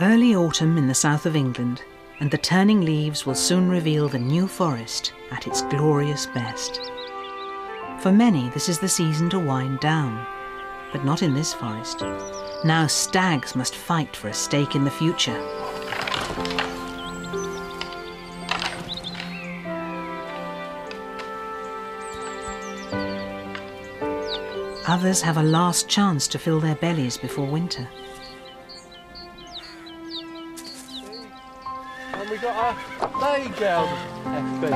Early autumn in the south of England, and the turning leaves will soon reveal the new forest at its glorious best. For many, this is the season to wind down, but not in this forest. Now stags must fight for a stake in the future. Others have a last chance to fill their bellies before winter. And we got a day girl, FB.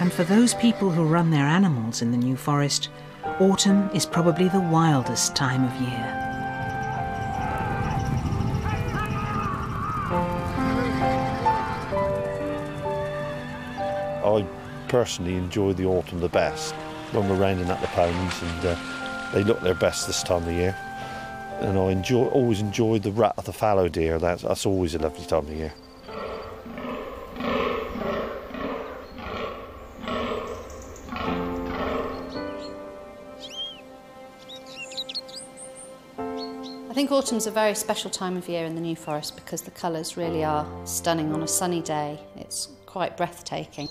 And for those people who run their animals in the New Forest, autumn is probably the wildest time of year. I personally enjoy the autumn the best, when we're rounding up the ponies, and they look their best this time of year. And I always enjoy the rat of the fallow deer. That's always a lovely time of year. I think autumn's a very special time of year in the New Forest because the colours really are stunning on a sunny day. It's quite breathtaking.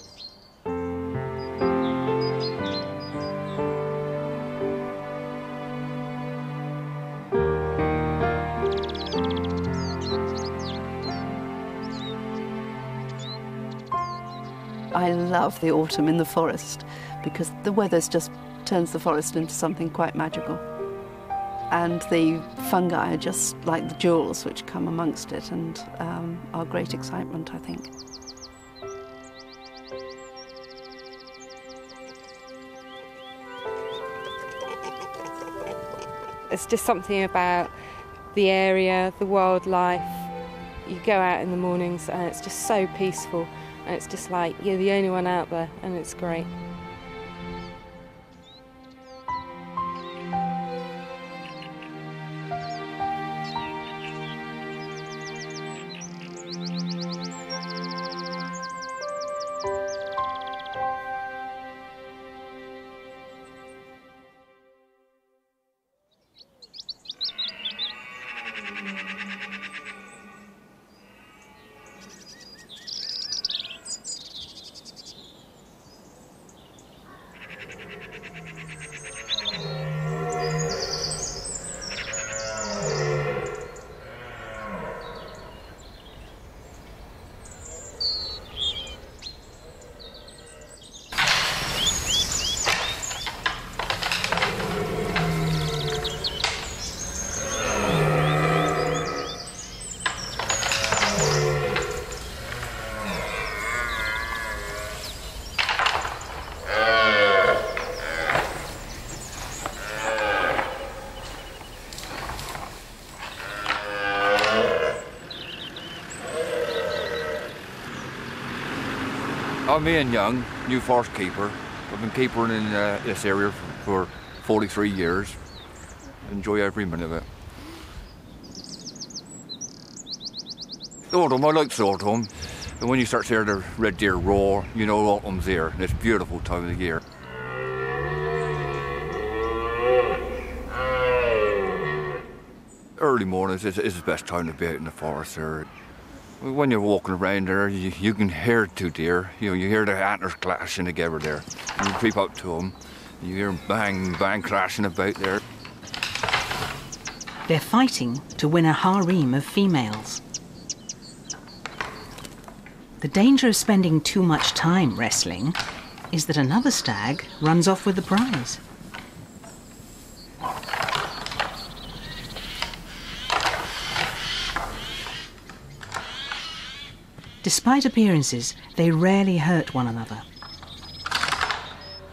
I love the autumn in the forest because the weather just turns the forest into something quite magical. And the fungi are just like the jewels which come amongst it and are great excitement, I think. It's just something about the area, the wildlife. You go out in the mornings and it's just so peaceful. And it's just like you're the only one out there, and it's great. I'm Ian Young, New Forest keeper. I've been keepering in this area for 43 years. Enjoy every minute of it. Autumn, I like autumn. And when you start to hear the red deer roar, you know autumn's here. And it's a beautiful time of the year. Early mornings is the best time to be out in the forest there. When you're walking around there, you can hear two deer. You hear the antlers clashing together there. You creep up to them, you hear them bang, bang crashing about there. They're fighting to win a harem of females. The danger of spending too much time wrestling is that another stag runs off with the prize. Despite appearances, they rarely hurt one another.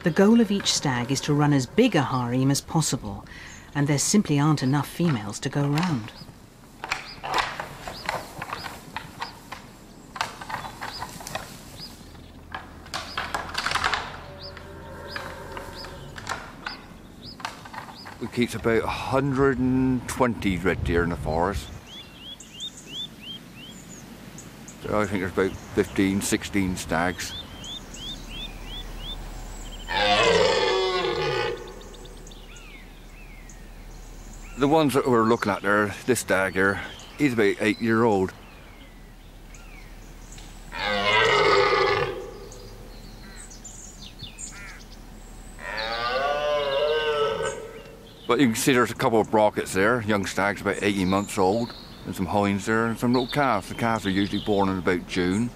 The goal of each stag is to run as big a harem as possible, and there simply aren't enough females to go round. We keep about 120 red deer in the forest. I think there's about 15, 16 stags. The ones that we're looking at there, this stag here, he's about 8 years old. But you can see there's a couple of brockets there, young stags about 18 months old, and some hinds there, and some little calves. The calves are usually born in about June.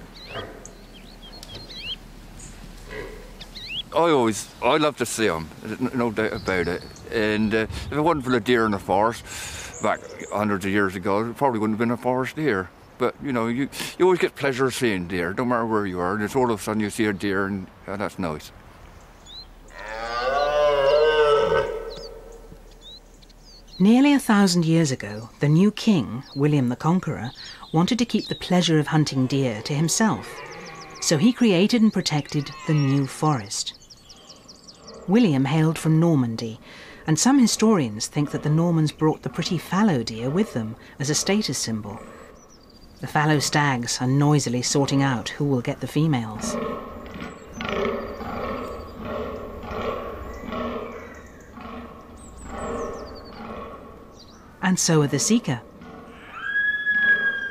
I love to see them, no doubt about it. And if it wasn't for the deer in the forest, back hundreds of years ago, it probably wouldn't have been a forest deer. But you know, you always get pleasure of seeing deer, no matter where you are. And it's all of a sudden you see a deer, and that's nice. Nearly 1,000 years ago, the new king, William the Conqueror, wanted to keep the pleasure of hunting deer to himself. So he created and protected the New Forest. William hailed from Normandy, and some historians think that the Normans brought the pretty fallow deer with them as a status symbol. The fallow stags are noisily sorting out who will get the females. And so are the sika.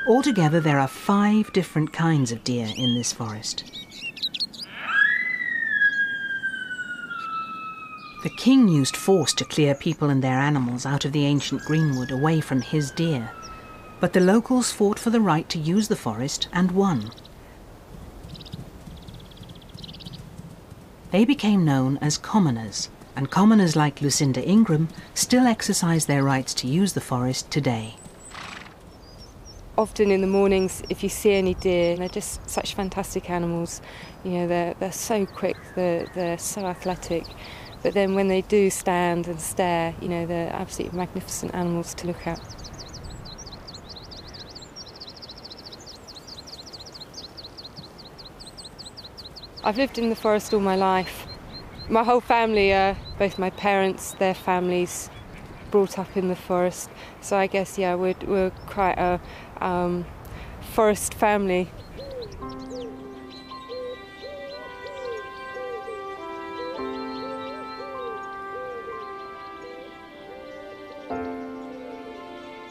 Altogether, there are 5 different kinds of deer in this forest. The king used force to clear people and their animals out of the ancient greenwood away from his deer, but the locals fought for the right to use the forest and won. They became known as commoners, and commoners like Lucinda Ingram still exercise their rights to use the forest today. Often in the mornings, if you see any deer, they're just such fantastic animals. You know, they're so quick, they're so athletic. But then when they do stand and stare, you know, they're absolutely magnificent animals to look at. I've lived in the forest all my life. My whole family, both my parents, their families, brought up in the forest. So I guess, yeah, we're quite a forest family.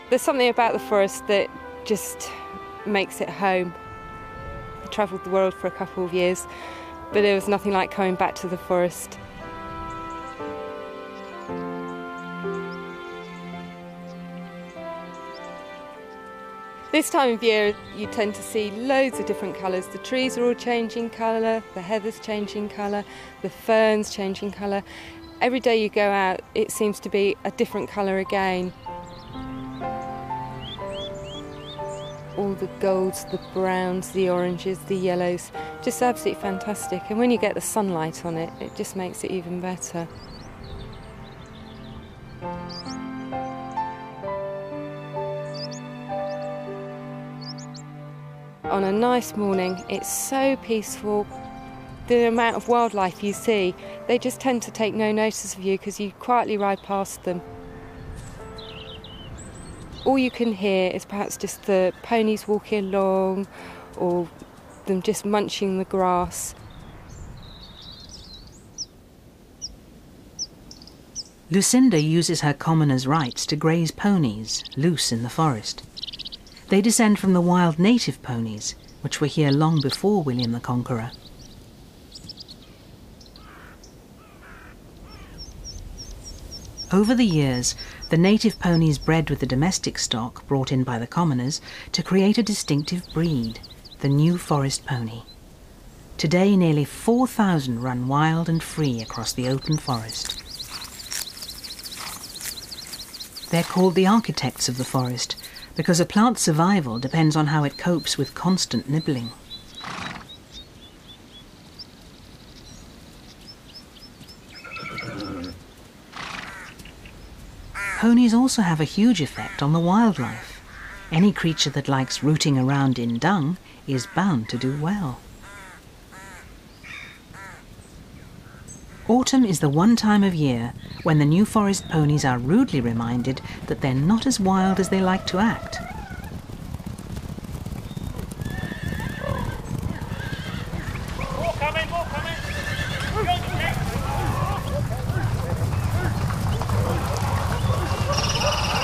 There's something about the forest that just makes it home. I travelled the world for a couple of years, but there was nothing like coming back to the forest. This time of year you tend to see loads of different colours. The trees are all changing colour, the heather's changing colour, the fern's changing colour. Every day you go out it seems to be a different colour again. All the golds, the browns, the oranges, the yellows, just absolutely fantastic. And when you get the sunlight on it, it just makes it even better. On a nice morning, it's so peaceful. The amount of wildlife you see, they just tend to take no notice of you because you quietly ride past them. All you can hear is perhaps just the ponies walking along or them just munching the grass. Lucinda uses her commoner's rights to graze ponies loose in the forest. They descend from the wild native ponies, which were here long before William the Conqueror. Over the years, the native ponies bred with the domestic stock brought in by the commoners to create a distinctive breed, the New Forest pony. Today, nearly 4,000 run wild and free across the open forest. They're called the architects of the forest because a plant's survival depends on how it copes with constant nibbling. Ponies also have a huge effect on the wildlife. Any creature that likes rooting around in dung is bound to do well. Autumn is the one time of year when the New Forest ponies are rudely reminded that they're not as wild as they like to act. More coming, more coming. Go,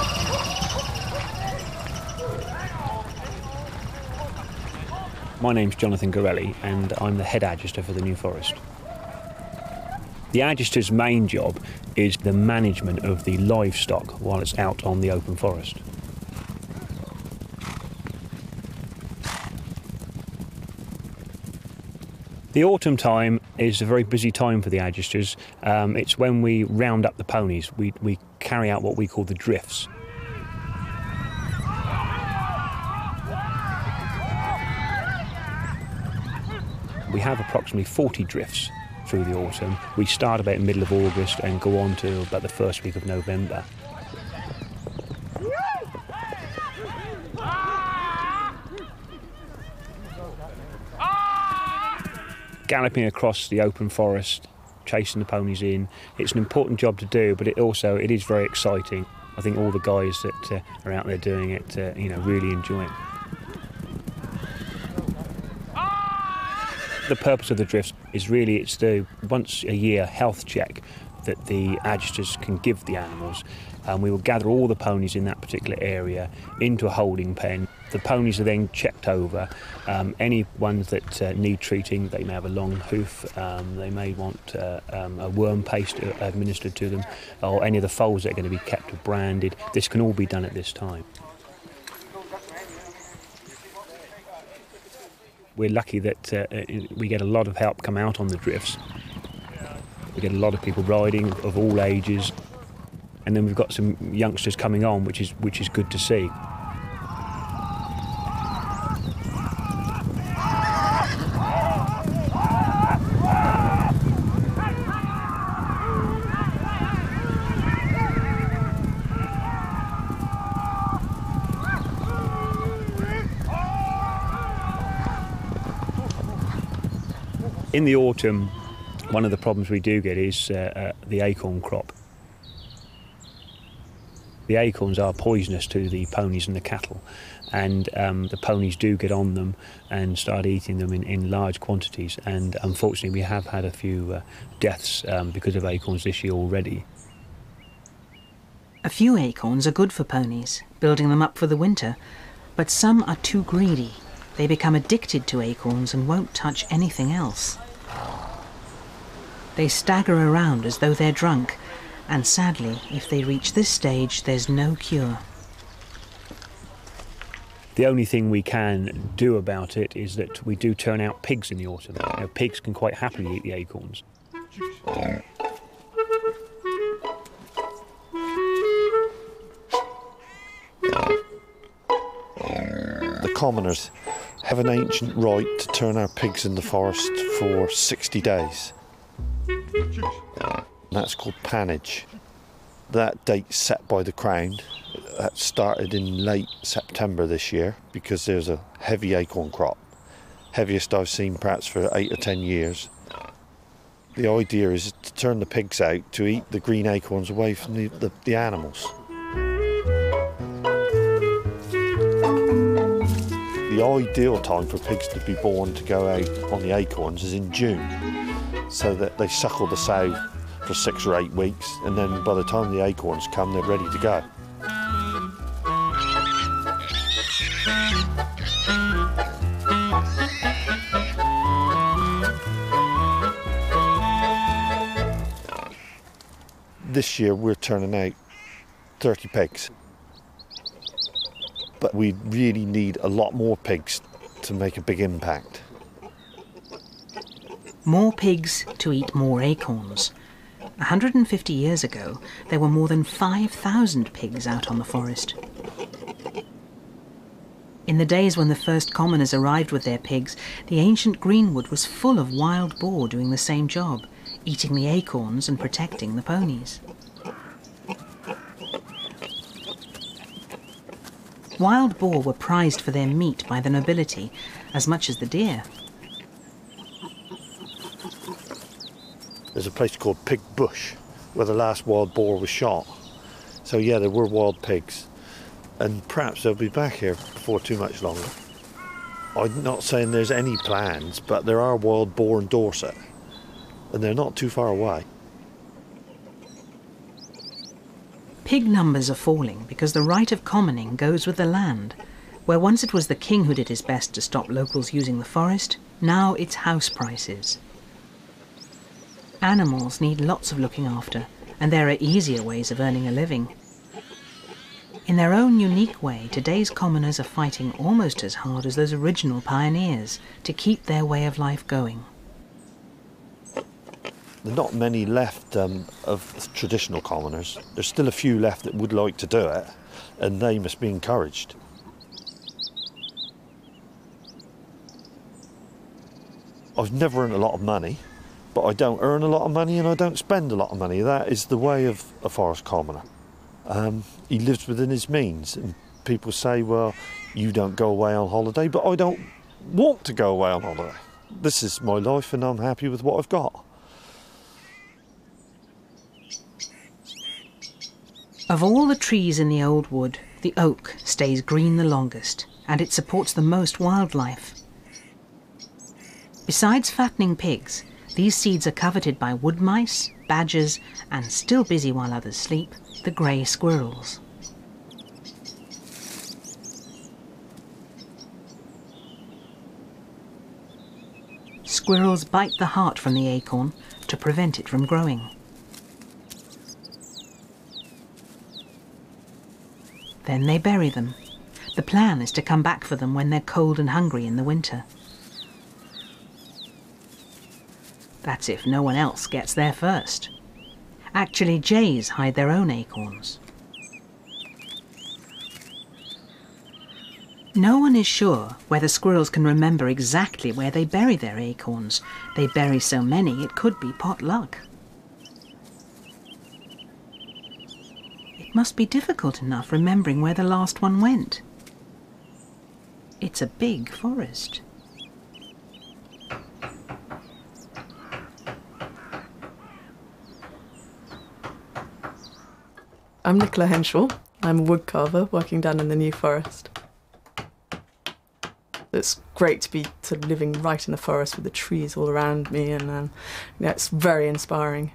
My name's Jonathan Gorelli and I'm the head adjuster for the New Forest. The adjuster's main job is the management of the livestock while it's out on the open forest. The autumn time is a very busy time for the adjusters. It's when we round up the ponies. We carry out what we call the drifts. We have approximately 40 drifts through the autumn. We start about the middle of August and go on to about the first week of November. Galloping across the open forest, chasing the ponies in, it's an important job to do, but it is very exciting. I think all the guys that are out there doing it, really enjoy it. The purpose of the drifts is really it's the once a year health check that the adjusters can give the animals. We will gather all the ponies in that particular area into a holding pen. The ponies are then checked over. Any ones that need treating, they may have a long hoof, they may want a worm paste administered to them, or any of the foals that are going to be kept or branded. This can all be done at this time. We're lucky that we get a lot of help come out on the drifts. We get a lot of people riding of all ages, and then we've got some youngsters coming on, which is good to see. In the autumn, one of the problems we do get is the acorn crop. The acorns are poisonous to the ponies and the cattle, and the ponies do get on them and start eating them in large quantities, and unfortunately we have had a few deaths because of acorns this year already. A few acorns are good for ponies, building them up for the winter, but some are too greedy. They become addicted to acorns and won't touch anything else. They stagger around as though they're drunk, and sadly, if they reach this stage, there's no cure. The only thing we can do about it is that we do turn out pigs in the autumn. Pigs can quite happily eat the acorns. The commoners have an ancient right to turn our pigs in the forest for 60 days. That's called pannage. That date's set by the Crown. That started in late September this year because there's a heavy acorn crop. Heaviest I've seen perhaps for 8 or 10 years. The idea is to turn the pigs out to eat the green acorns away from the animals. The ideal time for pigs to be born to go out on the acorns is in June, so that they suckle the sow for 6 or 8 weeks, and then by the time the acorns come, they're ready to go. This year we're turning out 30 pigs. But we really need a lot more pigs to make a big impact. More pigs to eat more acorns. 150 years ago, there were more than 5,000 pigs out on the forest. In the days when the first commoners arrived with their pigs, the ancient greenwood was full of wild boar doing the same job, eating the acorns and protecting the ponies. Wild boar were prized for their meat by the nobility as much as the deer. There's a place called Pig Bush where the last wild boar was shot. So yeah, there were wild pigs, and perhaps they'll be back here before too much longer. I'm not saying there's any plans, but there are wild boar in Dorset, and they're not too far away. Pig numbers are falling because the right of commoning goes with the land. Where once it was the king who did his best to stop locals using the forest, now it's house prices. Animals need lots of looking after, and there are easier ways of earning a living. In their own unique way, today's commoners are fighting almost as hard as those original pioneers to keep their way of life going. There are not many left of traditional commoners. There's still a few left that would like to do it, and they must be encouraged. I've never earned a lot of money, but I don't earn a lot of money and I don't spend a lot of money. That is the way of a forest commoner. He lives within his means, and people say, well, you don't go away on holiday, but I don't want to go away on holiday. This is my life and I'm happy with what I've got. Of all the trees in the old wood, the oak stays green the longest, and it supports the most wildlife. Besides fattening pigs, these seeds are coveted by wood mice, badgers, and still busy while others sleep, the grey squirrels. Squirrels bite the heart from the acorn to prevent it from growing. Then they bury them. The plan is to come back for them when they're cold and hungry in the winter. That's if no one else gets there first. Actually, jays hide their own acorns. No one is sure whether squirrels can remember exactly where they bury their acorns. They bury so many it could be pot luck. It must be difficult enough remembering where the last one went. It's a big forest. I'm Nicola Henshaw. I'm a woodcarver working down in the New Forest. It's great to be sort of living right in the forest with the trees all around me, and yeah, it's very inspiring.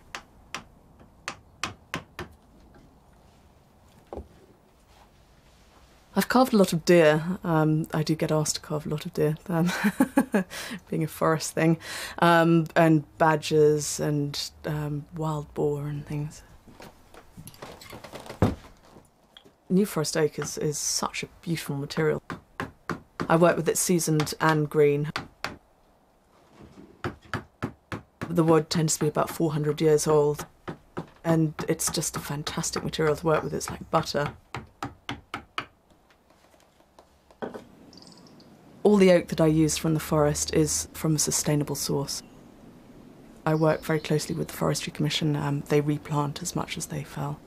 I've carved a lot of deer. I do get asked to carve a lot of deer, being a forest thing, and badgers and wild boar and things. New Forest oak is such a beautiful material. I work with it seasoned and green. The wood tends to be about 400 years old, and it's just a fantastic material to work with. It's like butter. All the oak that I use from the forest is from a sustainable source. I work very closely with the Forestry Commission. They replant as much as they fell.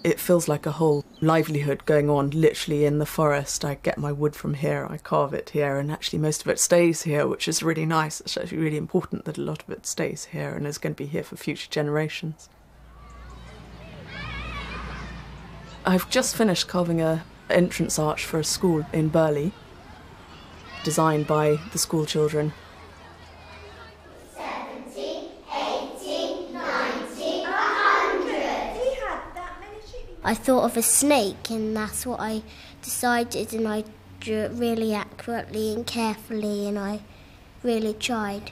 It feels like a whole livelihood going on literally in the forest. I get my wood from here, I carve it here, and actually most of it stays here, which is really nice. It's actually really important that a lot of it stays here and is going to be here for future generations. I've just finished carving an entrance arch for a school in Burley, designed by the school children. I thought of a snake, and that's what I decided, and I drew it really accurately and carefully, and I really tried.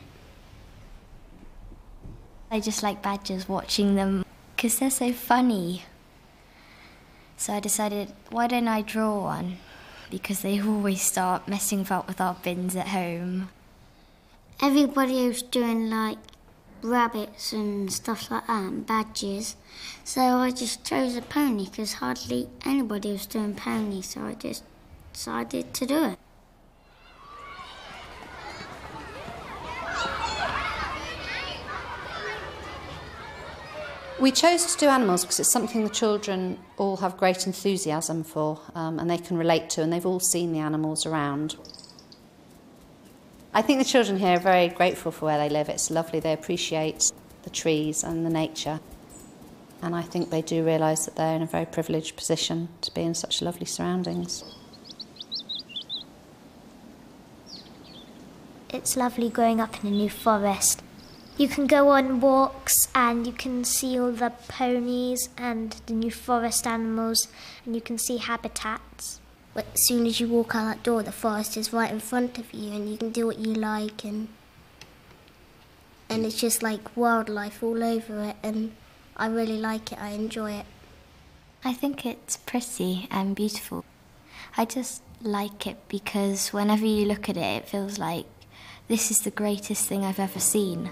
I just like badgers, watching them, because they're so funny. So I decided, why don't I draw one? Because they always start messing about with our bins at home. Everybody was doing like rabbits and stuff like that, and badgers. So I just chose a pony because hardly anybody was doing ponies, so I just decided to do it. We chose to do animals because it's something the children all have great enthusiasm for, and they can relate to, and they've all seen the animals around. I think the children here are very grateful for where they live. It's lovely. They appreciate the trees and the nature. And I think they do realise that they're in a very privileged position to be in such lovely surroundings. It's lovely growing up in a new forest. You can go on walks and you can see all the ponies and the New Forest animals, and you can see habitats. But as soon as you walk out that door, the forest is right in front of you and you can do what you like, and it's just like wildlife all over it, and I really like it, I enjoy it. I think it's pretty and beautiful. I just like it because whenever you look at it, it feels like this is the greatest thing I've ever seen.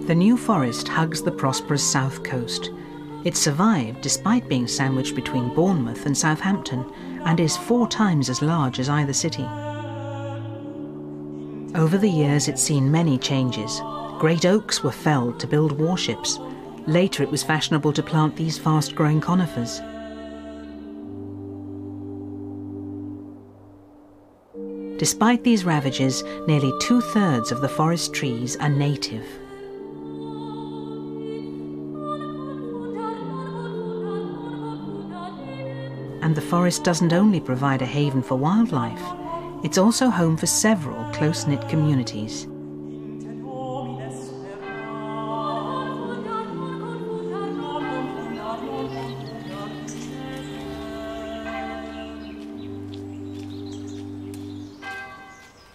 The New Forest hugs the prosperous south coast. It survived despite being sandwiched between Bournemouth and Southampton and is 4 times as large as either city. Over the years it's seen many changes. Great oaks were felled to build warships. Later it was fashionable to plant these fast-growing conifers. Despite these ravages, nearly 2/3 of the forest trees are native. And the forest doesn't only provide a haven for wildlife, it's also home for several close-knit communities.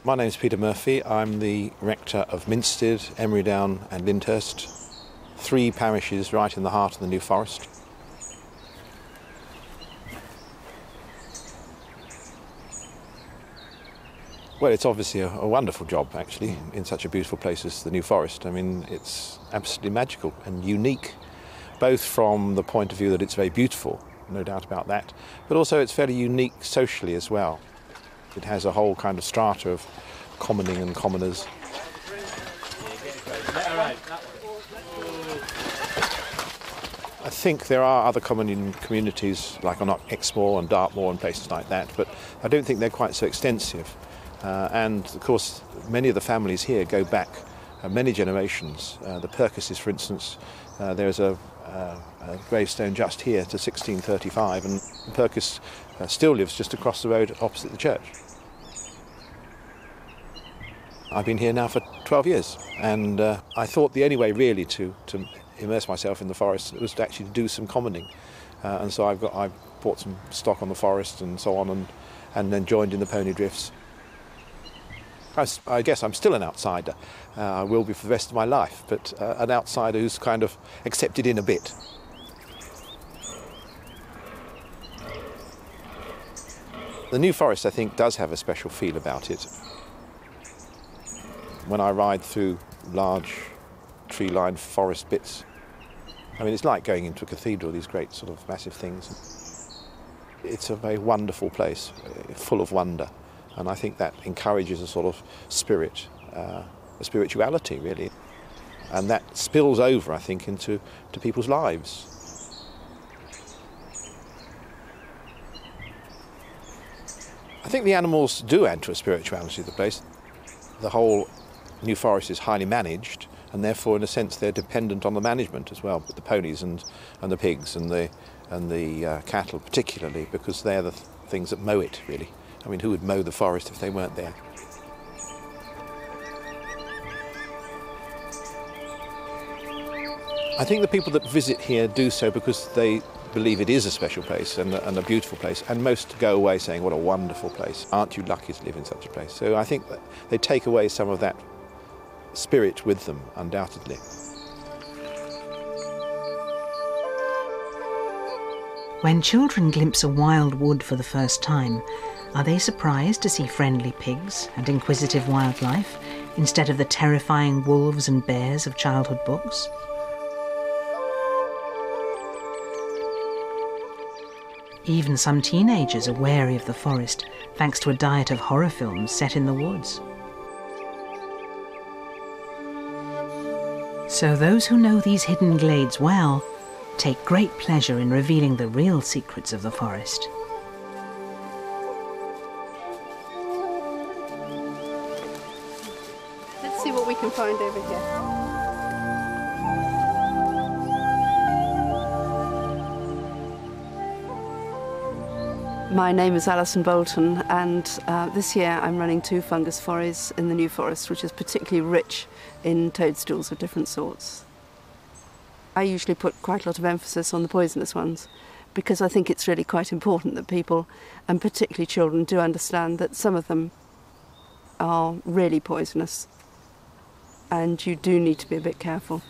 My name's Peter Murphy. I'm the rector of Minstead, Emerydown and Lyndhurst, 3 parishes right in the heart of the New Forest. Well, it's obviously a wonderful job, actually, in such a beautiful place as the New Forest. I mean, it's absolutely magical and unique, both from the point of view that it's very beautiful, no doubt about that, but also it's fairly unique socially as well. It has a whole kind of strata of commoning and commoners. I think there are other common communities, like on Exmoor and Dartmoor and places like that, but I don't think they're quite so extensive. And of course, many of the families here go back many generations. The Perkises, for instance, there's a gravestone just here to 1635, and Perkis still lives just across the road opposite the church. I've been here now for 12 years, and I thought the only way really to immerse myself in the forest was to actually do some commoning. And so I bought some stock on the forest and so on, and then joined in the pony drifts. I guess I'm still an outsider. I will be for the rest of my life, but an outsider who's kind of accepted in a bit. The New Forest, I think, does have a special feel about it. When I ride through large tree-lined forest bits, I mean, it's like going into a cathedral, these great sort of massive things. It's a very wonderful place, full of wonder, and I think that encourages a sort of spirit, a spirituality, really. And that spills over, I think, into people's lives. I think the animals do add to a spirituality of the place. The whole New Forest is highly managed, and therefore, in a sense, they're dependent on the management as well, with the ponies and the pigs and the cattle particularly, because they're the things that mow it, really. I mean, who would mow the forest if they weren't there? I think the people that visit here do so because they believe it is a special place and a beautiful place, and most go away saying, what a wonderful place. Aren't you lucky to live in such a place? So I think that they take away some of that spirit with them, undoubtedly. When children glimpse a wild wood for the first time, are they surprised to see friendly pigs and inquisitive wildlife instead of the terrifying wolves and bears of childhood books? Even some teenagers are wary of the forest, thanks to a diet of horror films set in the woods. So those who know these hidden glades well take great pleasure in revealing the real secrets of the forest. Let's see what we can find over here. My name is Alison Bolton, and this year I'm running 2 fungus forays in the New Forest, which is particularly rich in toadstools of different sorts. I usually put quite a lot of emphasis on the poisonous ones, because I think it's really quite important that people, and particularly children, do understand that some of them are really poisonous, and you do need to be a bit careful.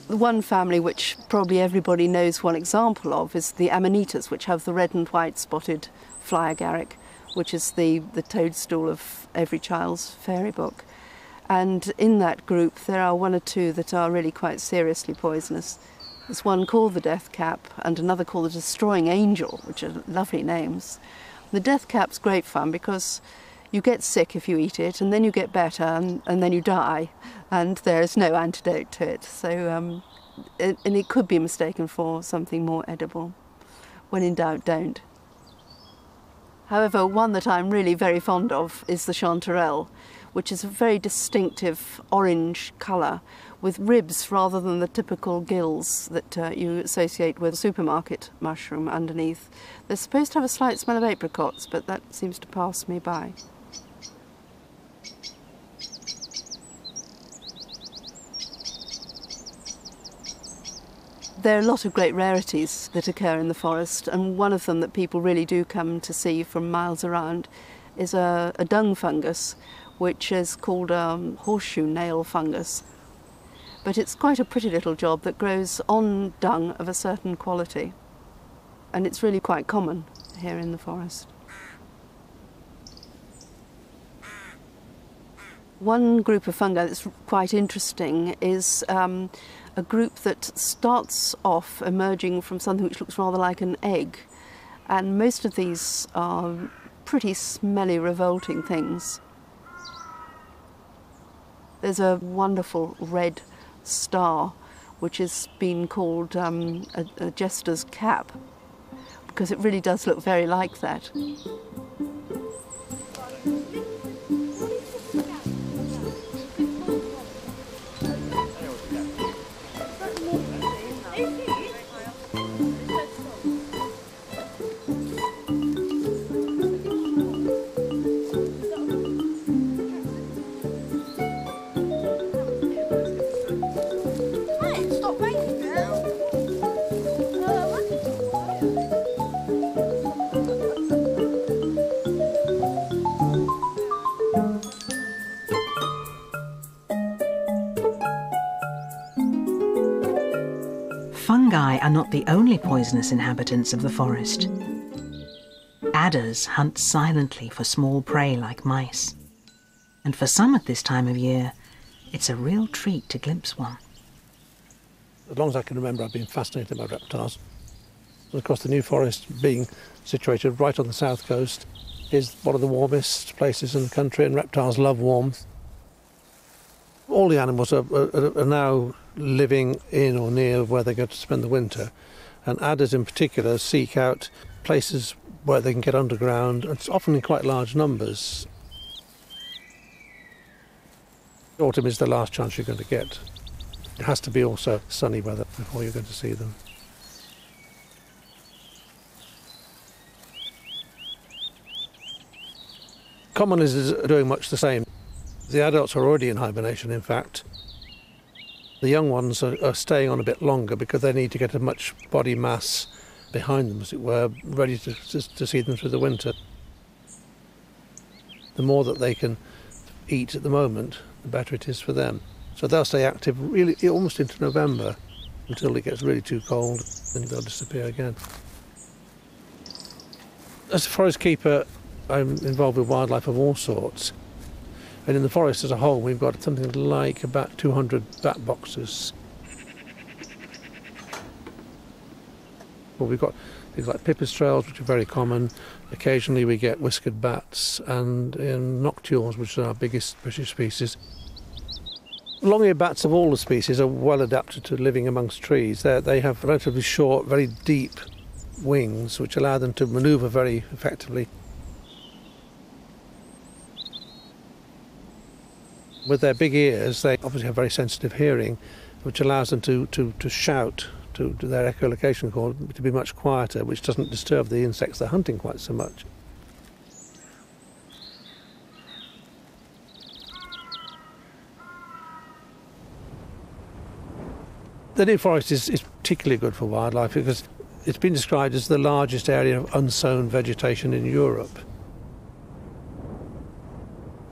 The one family which probably everybody knows one example of is the amanitas, which have the red and white spotted fly agaric, which is the toadstool of every child's fairy book. And in that group there are 1 or 2 that are really quite seriously poisonous. There's one called the death cap and another called the destroying angel, which are lovely names. The death cap's great fun because you get sick if you eat it, and then you get better, and then you die, and there's no antidote to it. So, and it could be mistaken for something more edible. When in doubt, don't. However, one that I'm really very fond of is the chanterelle, which is a very distinctive orange colour, with ribs rather than the typical gills that you associate with a supermarket mushroom underneath. They're supposed to have a slight smell of apricots, but that seems to pass me by. There are a lot of great rarities that occur in the forest, and one of them that people really do come to see from miles around is a dung fungus, which is called horseshoe nail fungus. But it's quite a pretty little job that grows on dung of a certain quality, and it's really quite common here in the forest. One group of fungi that's quite interesting is a group that starts off emerging from something which looks rather like an egg, and most of these are pretty smelly, revolting things. There's a wonderful red star which has been called a jester's cap, because it really does look very like that. Fungi are not the only poisonous inhabitants of the forest. Adders hunt silently for small prey like mice. And for some at this time of year, it's a real treat to glimpse one. As long as I can remember, I've been fascinated by reptiles. And of course, the New Forest, being situated right on the south coast, is one of the warmest places in the country, and reptiles love warmth. All the animals are now living in or near where they're going to spend the winter, and adders in particular seek out places where they can get underground, and it's often in quite large numbers. Autumn is the last chance you're going to get. It has to be also sunny weather before you're going to see them. Common lizards are doing much the same. The adults are already in hibernation, in fact. The young ones are staying on a bit longer because they need to get as much body mass behind them, as it were, ready to see them through the winter. The more that they can eat at the moment, the better it is for them. So they'll stay active really almost into November until it gets really too cold, then they'll disappear again. As a forest keeper, I'm involved with wildlife of all sorts. And in the forest as a whole, we've got something like about 200 bat boxes. Well, we've got things like pipistrelles, which are very common. Occasionally we get whiskered bats and noctules, which are our biggest British species. Long-eared bats of all the species are well adapted to living amongst trees. They have relatively short, very deep wings, which allow them to manoeuvre very effectively. With their big ears, they obviously have very sensitive hearing, which allows them to shout, to their echolocation call, to be much quieter, which doesn't disturb the insects they're hunting quite so much. The New Forest is particularly good for wildlife because it's been described as the largest area of unsown vegetation in Europe.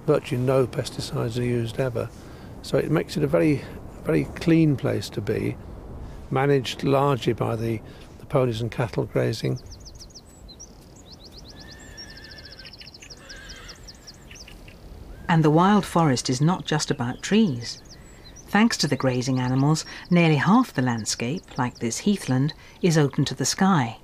Virtually no pesticides are used ever, so it makes it a very, very clean place to be, managed largely by the ponies and cattle grazing. And the wild forest is not just about trees. Thanks to the grazing animals, nearly half the landscape, like this heathland, is open to the sky.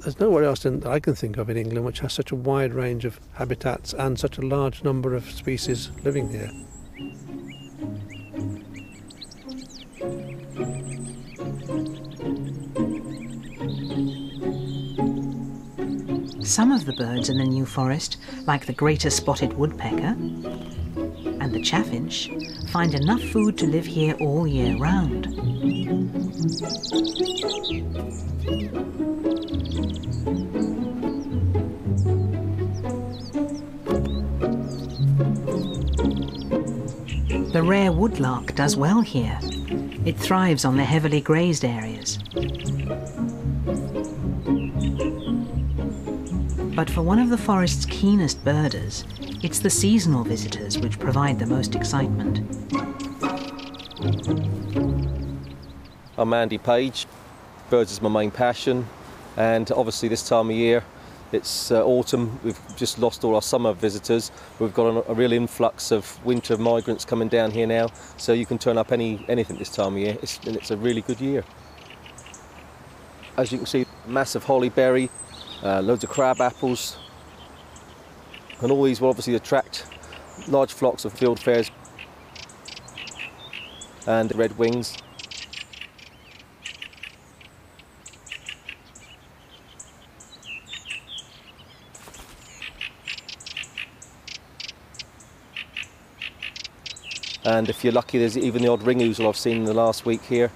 There's nowhere else that I can think of in England which has such a wide range of habitats and such a large number of species living here. Some of the birds in the New Forest, like the greater spotted woodpecker and the chaffinch, find enough food to live here all year round. The rare woodlark does well here. It thrives on the heavily grazed areas. But for one of the forest's keenest birders, it's the seasonal visitors which provide the most excitement. I'm Andy Page. Birds is my main passion, and obviously this time of year it's autumn. We've just lost all our summer visitors. We've got a real influx of winter migrants coming down here now, so you can turn up anything this time of year, and it's a really good year. As you can see, massive hollyberry, loads of crab apples, and all these will obviously attract large flocks of field fares and redwings. And if you're lucky, there's even the odd ring-ouzel I've seen in the last week here.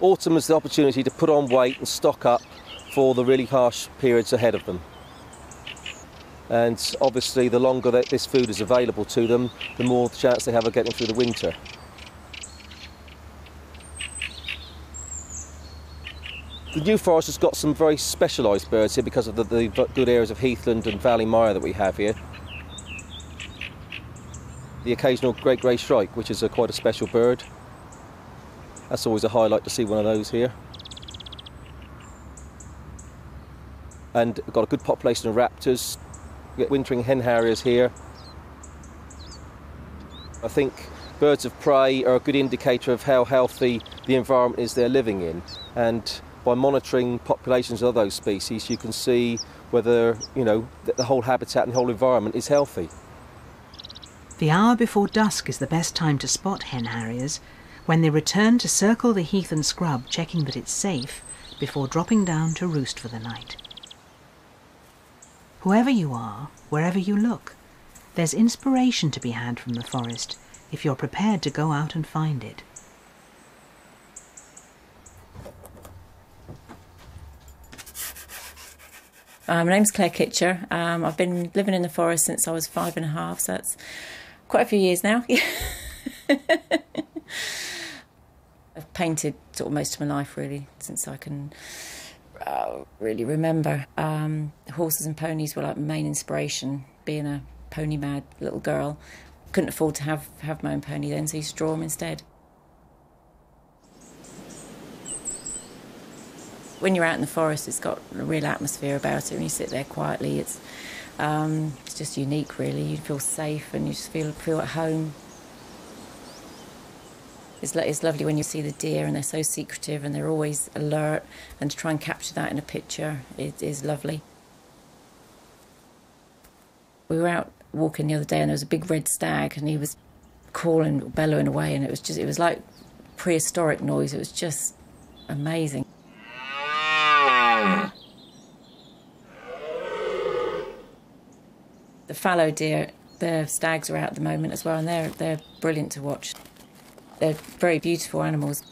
Autumn is the opportunity to put on weight and stock up for the really harsh periods ahead of them. And obviously the longer that this food is available to them, the more chance they have of getting through the winter. The New Forest has got some very specialised birds here because of the good areas of heathland and valley mire that we have here. The occasional great grey shrike, which is quite a special bird. That's always a highlight to see one of those here. And we've got a good population of raptors. We get wintering hen harriers here. I think birds of prey are a good indicator of how healthy the environment is they're living in. And by monitoring populations of those species, you can see whether, the whole habitat and whole environment is healthy. The hour before dusk is the best time to spot hen harriers, when they return to circle the heath and scrub, checking that it's safe before dropping down to roost for the night. Whoever you are, wherever you look, there's inspiration to be had from the forest if you're prepared to go out and find it. My name's Claire Kitcher. I've been living in the forest since I was 5.5, so that's quite a few years now. I've painted sort of most of my life, really, since I can really remember. Horses and ponies were like my main inspiration, being a pony-mad little girl. Couldn't afford to have my own pony then, so I used to draw them instead. When you're out in the forest, it's got a real atmosphere about it. When you sit there quietly, it's just unique, really. You feel safe and you just feel at home. It's lovely when you see the deer and they're so secretive and they're always alert, and to try and capture that in a picture is lovely. We were out walking the other day and there was a big red stag and he was calling, bellowing away, and it was like prehistoric noise. It was just amazing. The fallow deer, the stags are out at the moment as well, and they're brilliant to watch. They're very beautiful animals.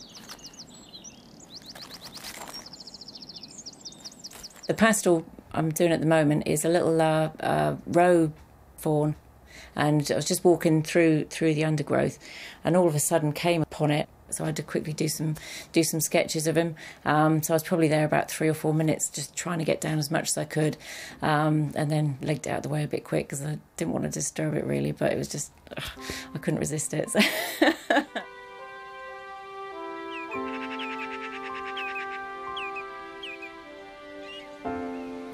The pastel I'm doing at the moment is a little roe fawn, and I was just walking through the undergrowth, and all of a sudden came upon it. So I had to quickly do some sketches of him. So I was probably there about 3 or 4 minutes, just trying to get down as much as I could, and then legged it out of the way a bit quick because I didn't want to disturb it really. But it was just, I couldn't resist it. So.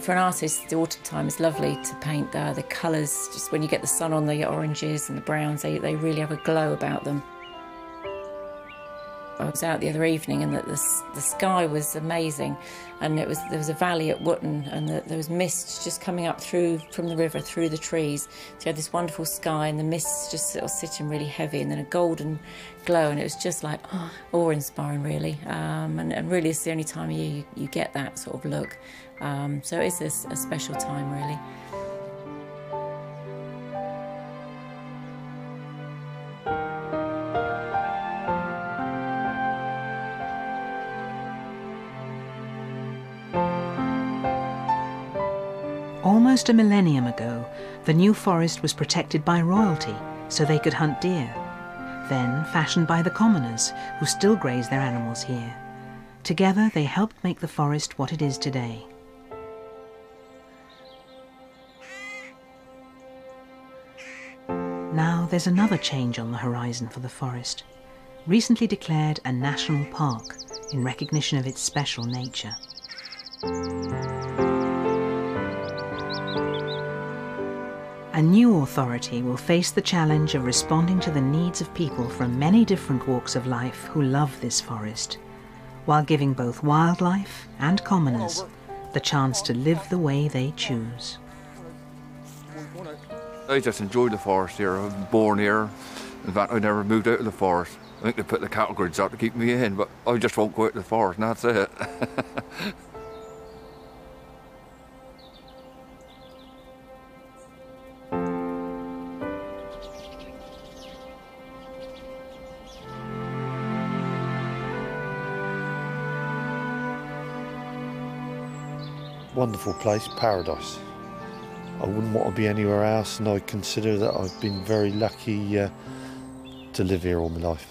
For an artist, the autumn time is lovely to paint. The colours, just when you get the sun on the oranges and the browns, they really have a glow about them. I was out the other evening and the sky was amazing, and there was a valley at Wootton, and there was mist just coming up from the river through the trees. So you had this wonderful sky, and the mist just sort of sitting really heavy, and then a golden glow, and it was just like awe-inspiring really. And really it's the only time of year you get that sort of look. So it's a special time really. Almost a millennium ago, the New Forest was protected by royalty so they could hunt deer, then fashioned by the commoners who still graze their animals here. Together they helped make the forest what it is today. Now there's another change on the horizon for the forest, recently declared a national park in recognition of its special nature. A new authority will face the challenge of responding to the needs of people from many different walks of life who love this forest, while giving both wildlife and commoners the chance to live the way they choose. I just enjoy the forest here. I was born here. In fact, I never moved out of the forest. I think they put the cattle grids out to keep me in, but I just won't go out of the forest, and that's it. Wonderful place, paradise. I wouldn't want to be anywhere else, and I consider that I've been very lucky to live here all my life.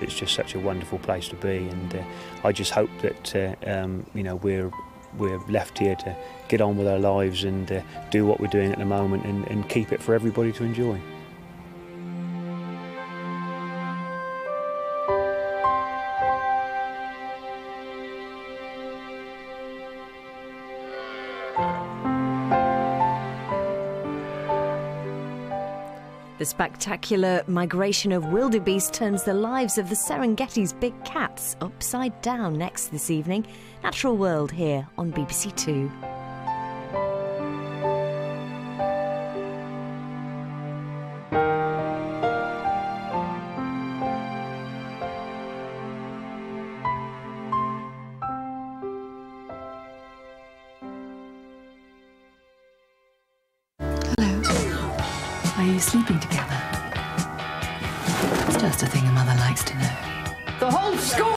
It's just such a wonderful place to be, and I just hope that you know, we're left here to get on with our lives and do what we're doing at the moment and keep it for everybody to enjoy. The spectacular migration of wildebeest turns the lives of the Serengeti's big cats upside down next this evening. Natural World here on BBC Two. Are you sleeping together? It's just a thing a mother likes to know. The whole school!